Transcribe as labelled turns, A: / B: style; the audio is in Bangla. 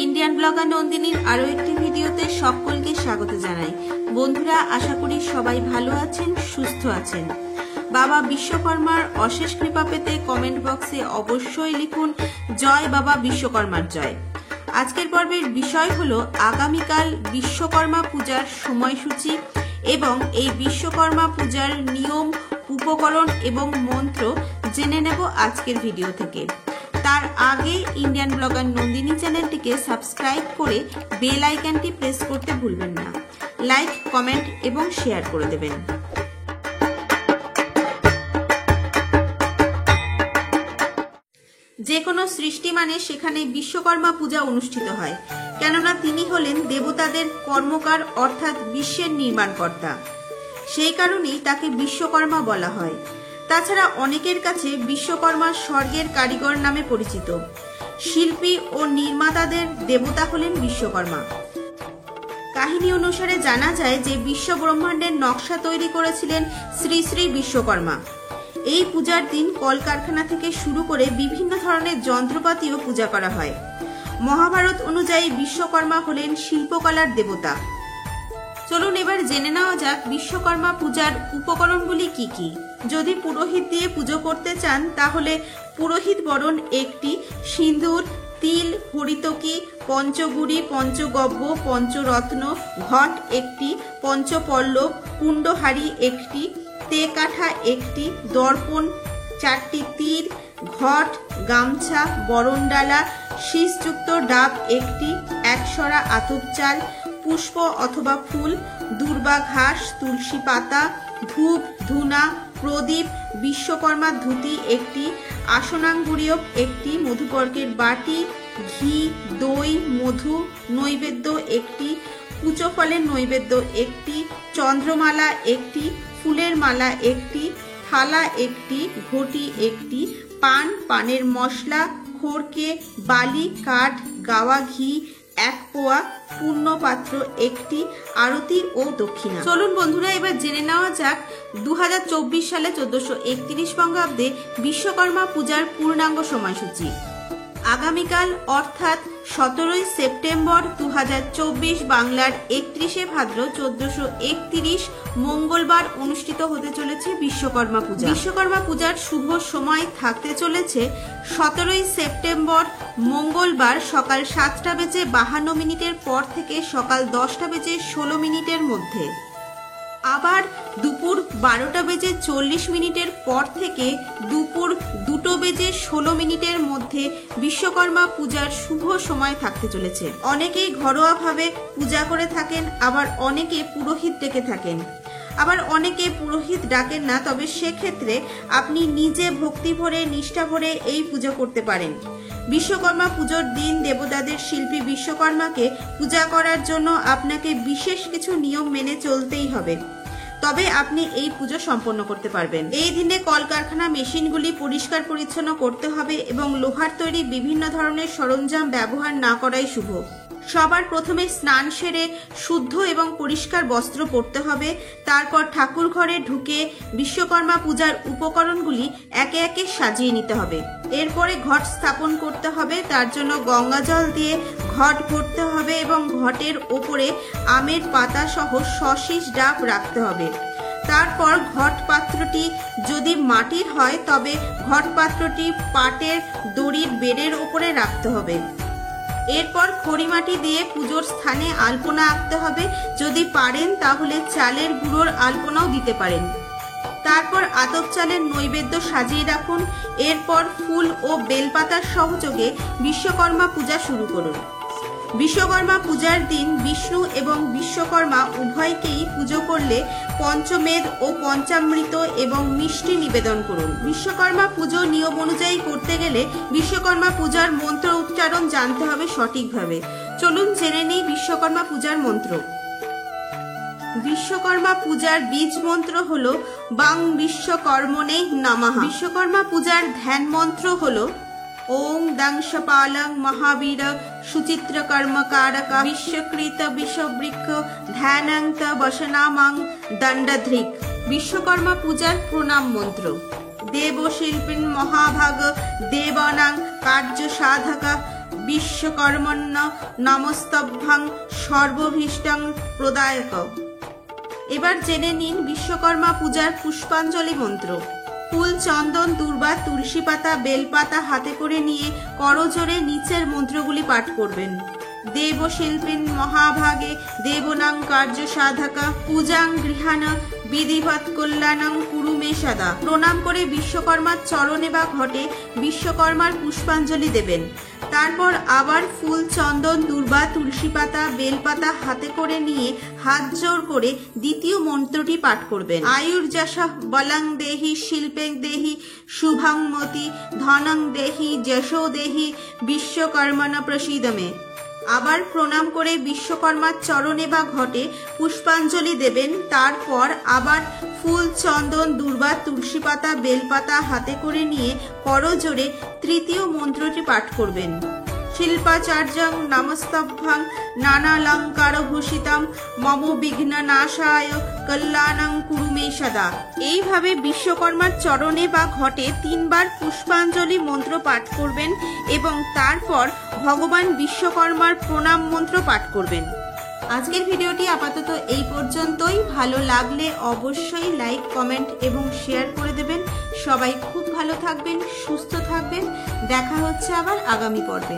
A: ইন্ডিয়ান ব্লগার নন্দিনীর আরো একটি ভিডিওতে সকলকে স্বাগত জানাই। বন্ধুরা, আশা করি সবাই ভালো আছেন, সুস্থ আছেন। বাবা বিশ্বকর্মার অশেষ কৃপা পেতে কমেন্ট বক্সে অবশ্যই লিখুন জয় বাবা বিশ্বকর্মার জয়। আজকের পর্বের বিষয় হলো আগামীকাল বিশ্বকর্মা পূজার সময়সূচি এবং এই বিশ্বকর্মা পূজার নিয়ম, উপকরণ এবং মন্ত্র জেনে নেব আজকের ভিডিও থেকে। তার আগে ইন্ডিয়ান ব্লগার নন্দিনী চ্যানেলটিকে সাবস্ক্রাইব করে বেল আইকনটি প্রেস করতে ভুলবেন না। লাইক, কমেন্ট এবং শেয়ার করে দেবেন। যে কোনো সৃষ্টি মানে সেখানে বিশ্বকর্মা পূজা অনুষ্ঠিত হয়, কেননা তিনি হলেন দেবতাদের কর্মকার অর্থাৎ বিশ্বের নির্মাণকর্তা। সেই কারণেই তাকে বিশ্বকর্মা বলা হয়। তাছাড়া অনেকের কাছে বিশ্বকর্মা স্বর্গের কারিগর নামে পরিচিত। শিল্পী ও নির্মাতাদের দেবতা হলেন বিশ্বকর্মা। কাহিনী অনুসারে জানা যায় যে বিশ্ব ব্রহ্মাণ্ডের নকশা তৈরি করেছিলেন শ্রী শ্রী বিশ্বকর্মা। এই পূজার দিন কলকারখানা থেকে শুরু করে বিভিন্ন ধরনের যন্ত্রপাতিও পূজা করা হয়। মহাভারত অনুযায়ী বিশ্বকর্মা হলেন শিল্পকলার দেবতা। চলুন এবার জেনে নেওয়া যাক বিশ্বকর্মা পূজার উপকরণগুলি কি কি। যদি পুরোহিত দিয়ে পুজো করতে চান তাহলে পুরোহিত বরণ একটি, সিঁদুর, তিল, হরিতকি, পঞ্চগুড়ি, পঞ্চগব্য, পঞ্চরত্ন, ঘট একটি, পঞ্চপল্লব, কুণ্ডহারি একটি, তেকাঠা একটি, দর্পণ, 4টি তীর, ঘট, গামছা, বরণডালা, শীষযুক্ত ডাব একটি, একশরা আতপ চাল, পুষ্প অথবা ফুল, দূর্বা ঘাস, তুলসী পাতা, ধূপ, ধুনা, প্রদীপ, বিশ্বকর্মা ধুতি একটি, আসনাঙ্গুরীয় একটি, মধুপর্কের বাটি, ঘি, দই, মধু, নৈবেদ্য একটি, কুচো ফলের নৈবেদ্য একটি, চন্দ্রমালা একটি, ফুলের মালা একটি, থালা একটি, ঘটি একটি, পান, পানের মশলা, খড়কে, বালি, কাঠ, গাওয়া ঘি 1 পোয়া, পূর্ণপাত্র একটি, আরতি ও দক্ষিণা। চলুন বন্ধুরা এবার জেনে নেওয়া যাক 2024 সালে 1431 বঙ্গাব্দে বিশ্বকর্মা পূজার পূর্ণাঙ্গ সময়সূচি। আগামীকাল অর্থাৎ 17 সেপ্টেম্বর 2024 বাংলার 31 ভাদ্র 1431 মঙ্গলবার অনুষ্ঠিত হতে চলেছে বিশ্বকর্মা পূজা। বিশ্বকর্মা পূজার শুভ সময় থাকতে চলেছে 17 সেপ্টেম্বর মঙ্গলবার সকাল 7:52 পর থেকে সকাল 10:16 মধ্যে, আবার দুপুর 12:40 পর থেকে দুপুর 2:16 মধ্যে বিশ্বকর্মা পূজার শুভ সময় থাকতে চলেছে। অনেকেই ঘরোয়াভাবে পূজা করে থাকেন, আবার অনেকে পুরোহিত ডেকে থাকেন, আবার অনেকে পুরোহিত ডাকেন না। তবে সেক্ষেত্রে আপনি নিজে ভক্তি ভরে, নিষ্ঠা ভরে এই পুজো করতে পারেন। বিশ্বকর্মা পুজোর দিন দেবতাদের শিল্পী বিশ্বকর্মাকে পূজা করার জন্য আপনাকে বিশেষ কিছু নিয়ম মেনে চলতেই হবে, তবে আপনি এই পুজো সম্পন্ন করতে পারবেন। এই দিনে কলকারখানা মেশিনগুলি পরিষ্কার পরিচ্ছন্ন করতে হবে এবং লোহার তৈরি বিভিন্ন ধরনের সরঞ্জাম ব্যবহার না করাই শুভ। সবার প্রথমে স্নান সেরে শুদ্ধ এবং পরিষ্কার বস্ত্র পরতে হবে। তারপর ঠাকুর ঘরে ঢুকে বিশ্বকর্মা পূজার উপকরণগুলি একে একে সাজিয়ে নিতে হবে। এরপরে ঘট স্থাপন করতে হবে। তার জন্য গঙ্গা জল দিয়ে ঘট ভরতে হবে এবং ঘটের ওপরে আমের পাতা সহ শশীষ ডাব রাখতে হবে। তারপর ঘট পাত্রটি যদি মাটির হয় তবে ঘট পাত্রটি পাটের দড়ির বেড়ের ওপরে রাখতে হবে। এরপর খড়িমাটি দিয়ে পুজোর স্থানে আলপনা আঁকতে হবে। যদি পারেন তাহলে চালের গুঁড়োর আলপনাও দিতে পারেন। তারপর আতপ চালের নৈবেদ্য সাজিয়ে রাখুন। এরপর ফুল ও বেলপাতার সহযোগে বিশ্বকর্মা পূজা শুরু করুন। বিশ্বকর্মা পূজার দিন বিষ্ণু এবং বিশ্বকর্মা উভয়কেই পুজো করলে পঞ্চমেদ ও পঞ্চামৃত এবং মিষ্টি নিবেদন করুন। বিশ্বকর্মা পুজো নিয়ম অনুযায়ী করতে গেলে বিশ্বকর্মা পূজার মন্ত্র উচ্চারণ জানতে হবে সঠিকভাবে। চলুন জেনে নেই বিশ্বকর্মা পূজার মন্ত্র। বিশ্বকর্মা পূজার বীজ মন্ত্র হলো বাং বিশ্বকর্মণে নমঃ। বিশ্বকর্মা পূজার ধ্যান মন্ত্র হলো ওং দংশপালং মহাবীর সুচিত্র কর্মকারক বিশ্বকৃত বিষবৃক্ষ ধ্যানান্ত বসনামাং দণ্ডধৃক। বিশ্বকর্মা পূজার প্রণাম মন্ত্র দেবশিল্পিন মহাভাগ দেবানাং কার্য সাধক বিশ্বকর্মণ্য নমস্তভ্যাং সর্বভীষ্টং প্রদায়ক। এবার জেনে নিন বিশ্বকর্মা পূজার পুষ্পাঞ্জলি মন্ত্র। ফুল, চন্দন, দূর্বা, তুলসী পাতা, বেলপাতা হাতে করে নিয়ে করজোড়ে নিচের মন্ত্রগুলি পাঠ করবেন। দেব শিল্পীন মহাভাগে দেবনাং কার্য সাধকা পূজাং গৃহাণ বিধিবৎ কল্যাণং কুরু মে সদা। প্রণাম করে বিশ্বকর্মার চরণে বা ঘটে বিশ্বকর্মার পুষ্পাঞ্জলি দেবেন। তারপর আবার ফুল, চন্দন, দূর্বা, তুলসী পাতা, বেলপাতা হাতে করে নিয়ে হাত জোড় করে দ্বিতীয় মন্ত্রটি পাঠ করবেন। আয়ুর্যশা বলং দেহি শিল্পেং দেহি শুভং মতি ধনং দেহি যশো দেহি বিশ্বকর্মণ প্রসীদমে। আবার প্রণাম করে বিশ্বকর্মার চরণে বা ঘটে পুষ্পাঞ্জলি দেবেন। তারপর আবার ফুল, চন্দন, দূর্বা, তুলসী পাতা, বেলপাতা হাতে করে নিয়ে করজোড়ে তৃতীয় মন্ত্রটি পাঠ করবেন। শিল্পাচার্যং নমস্তভ্যাং নানালঙ্কার ভূষিতাম মম বিঘ্ন নাশায় কল্যাণং কুরু মে সদা। এইভাবে বিশ্বকর্মার চরণে বা ঘটে 3 বার পুষ্পাঞ্জলি মন্ত্র পাঠ করবেন এবং তারপর ভগবান বিশ্বকর্মার প্রণাম মন্ত্র পাঠ করবেন। আজকের ভিডিওটি আপাতত এই পর্যন্তই। ভালো লাগলে অবশ্যই লাইক, কমেন্ট এবং শেয়ার করে দেবেন। সবাই খুব ভালো থাকবেন, সুস্থ থাকবেন। দেখা হচ্ছে আবার আগামী পর্বে।